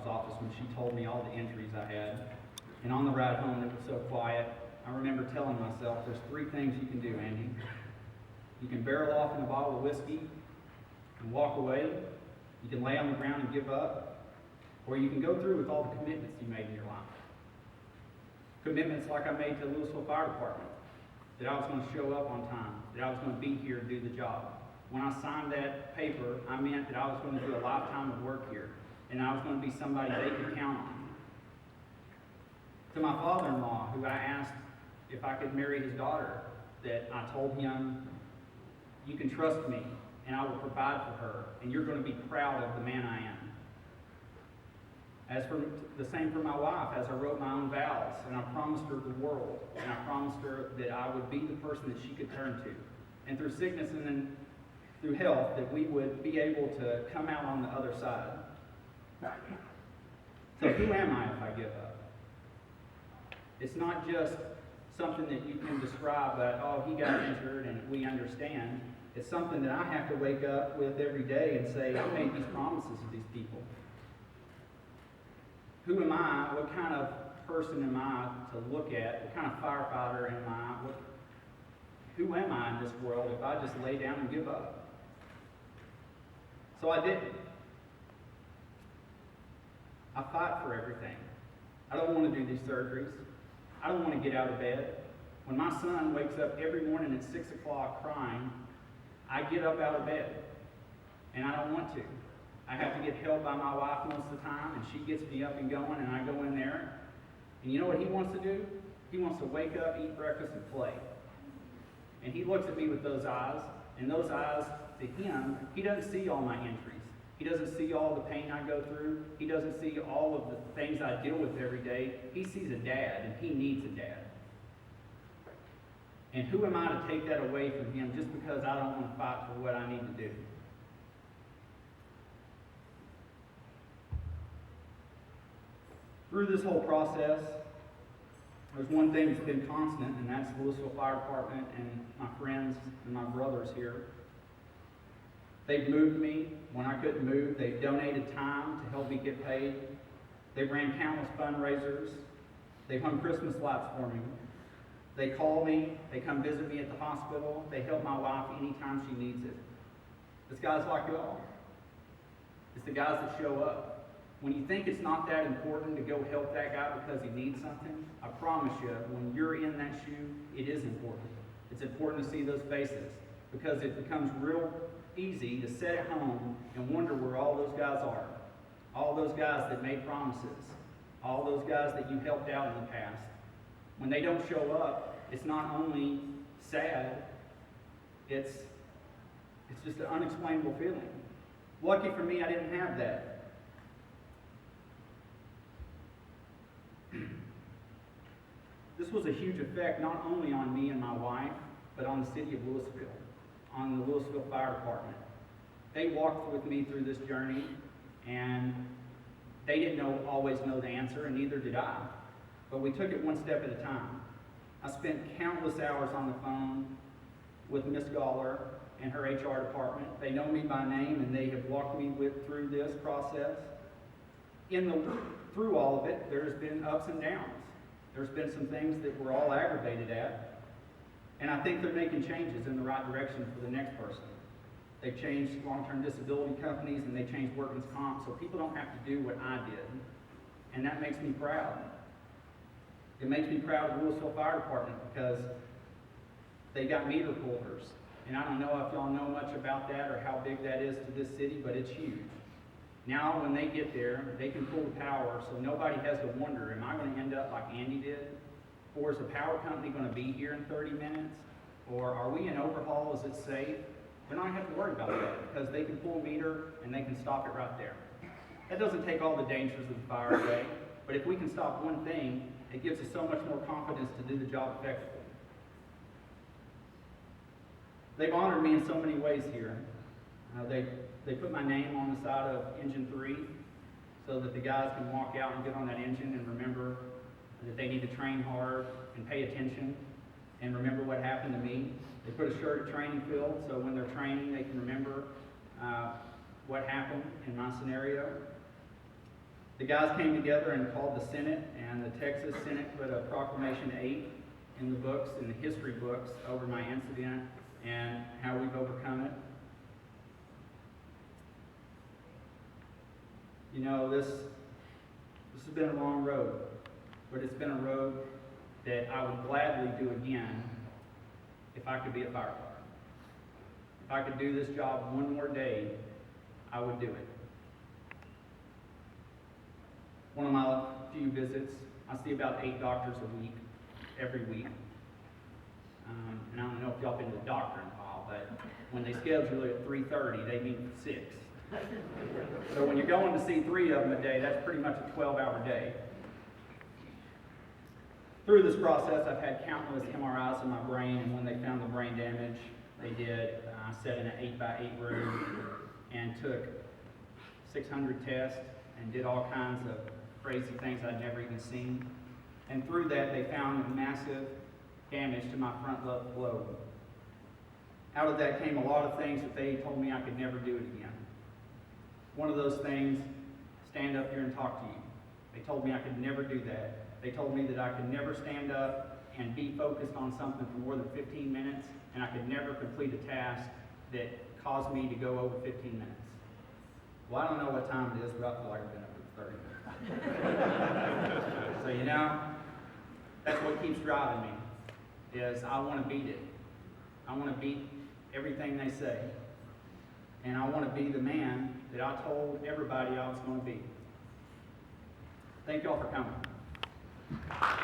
doctor's office when she told me all the injuries I had. And on the ride home, it was so quiet, I remember telling myself, there's 3 things you can do, Andy. You can barrel off in a bottle of whiskey and walk away. You can lay on the ground and give up. Or you can go through with all the commitments you made in your life. Commitments like I made to the Lewisville Fire Department, that I was going to show up on time, that I was going to be here and do the job. When I signed that paper, I meant that I was going to do a lifetime of work here, and I was going to be somebody they could count on. To my father-in-law, who I asked if I could marry his daughter, that I told him, you can trust me, and I will provide for her, and you're going to be proud of the man I am. As for the same for my wife, as I wrote my own vows, and I promised her the world, and I promised her that I would be the person that she could turn to. And through sickness and then through health, that we would be able to come out on the other side. So who am I if I give up? It's not just something that you can describe that, oh, he got injured and we understand. It's something that I have to wake up with every day and say, I made these promises to these people. Who am I? What kind of person am I to look at? What kind of firefighter am I? Who am I in this world if I just lay down and give up? So I didn't. I fight for everything. I don't want to do these surgeries. I don't want to get out of bed. When my son wakes up every morning at 6 o'clock crying, I get up out of bed. And I don't want to. I have to get help by my wife most of the time, and she gets me up and going, and I go in there. And you know what he wants to do? He wants to wake up, eat breakfast, and play. And he looks at me with those eyes, and those eyes, to him, he doesn't see all my injuries. He doesn't see all the pain I go through. He doesn't see all of the things I deal with every day. He sees a dad, and he needs a dad. And who am I to take that away from him just because I don't want to fight for what I need to do? Through this whole process, there's one thing that's been constant, and that's the Lewisville Fire Department and my friends and my brothers here. They've moved me when I couldn't move. They've donated time to help me get paid. They've ran countless fundraisers. They've hung Christmas lights for me. They call me. They come visit me at the hospital. They help my wife anytime she needs it. It's guys like y'all. It's the guys that show up. When you think it's not that important to go help that guy because he needs something, I promise you, when you're in that shoe, it is important. It's important to see those faces because it becomes real easy to sit at home and wonder where all those guys are. All those guys that made promises. All those guys that you helped out in the past. When they don't show up, it's not only sad, it's just an unexplainable feeling. Lucky for me, I didn't have that. This was a huge effect not only on me and my wife, but on the city of Lewisville, on the Lewisville Fire Department. They walked with me through this journey, and they didn't always know the answer, and neither did I. But we took it one step at a time. I spent countless hours on the phone with Miss Galler and her HR department. They know me by name, and they have walked me through this process. Through all of it, there's been ups and downs. There's been some things that we're all aggravated at, and I think they're making changes in the right direction for the next person. They've changed long-term disability companies, and they changed workman's comp, so people don't have to do what I did, and that makes me proud. It makes me proud of the Lewisville Fire Department because they got meter pullers, and I don't know if y'all know much about that or how big that is to this city, but it's huge. Now, when they get there, they can pull the power, so nobody has to wonder, am I going to end up like Andy did? Or is the power company going to be here in 30 minutes? Or are we in overhaul? Is it safe? They're not going to have to worry about that because they can pull a meter and they can stop it right there. That doesn't take all the dangers of the fire away, but if we can stop one thing, it gives us so much more confidence to do the job effectively. They've honored me in so many ways here. They put my name on the side of engine 3 so that the guys can walk out and get on that engine and remember that they need to train hard and pay attention and remember what happened to me. They put a shirt at training field so when they're training they can remember what happened in my scenario. The guys came together and called the Senate, and the Texas Senate put a Proclamation 8 in the books, in the history books, over my incident and how we've overcome it. You know, this has been a long road, but it's been a road that I would gladly do again if I could be a firefighter. If I could do this job one more day, I would do it. One of my few visits, I see about 8 doctors a week, every week. And I don't know if y'all been to the doctor in a while, but when they schedule it at 3:30, they meet at 6. So when you're going to see 3 of them a day, that's pretty much a 12-hour day. Through this process, I've had countless MRIs in my brain, and when they found the brain damage, they did, I sat in an 8x8 room and took 600 tests and did all kinds of crazy things I'd never even seen. And through that, they found massive damage to my front left lobe. Out of that came a lot of things that they told me I could never do it again. One of those things, stand up here and talk to you. They told me I could never do that. They told me that I could never stand up and be focused on something for more than 15 minutes, and I could never complete a task that caused me to go over 15 minutes. Well, I don't know what time it is, but I feel like I've been up for 30 minutes. So, you know, that's what keeps driving me, is I want to beat it. I want to beat everything they say. And I want to be the man that I told everybody I was going to be. Thank y'all for coming.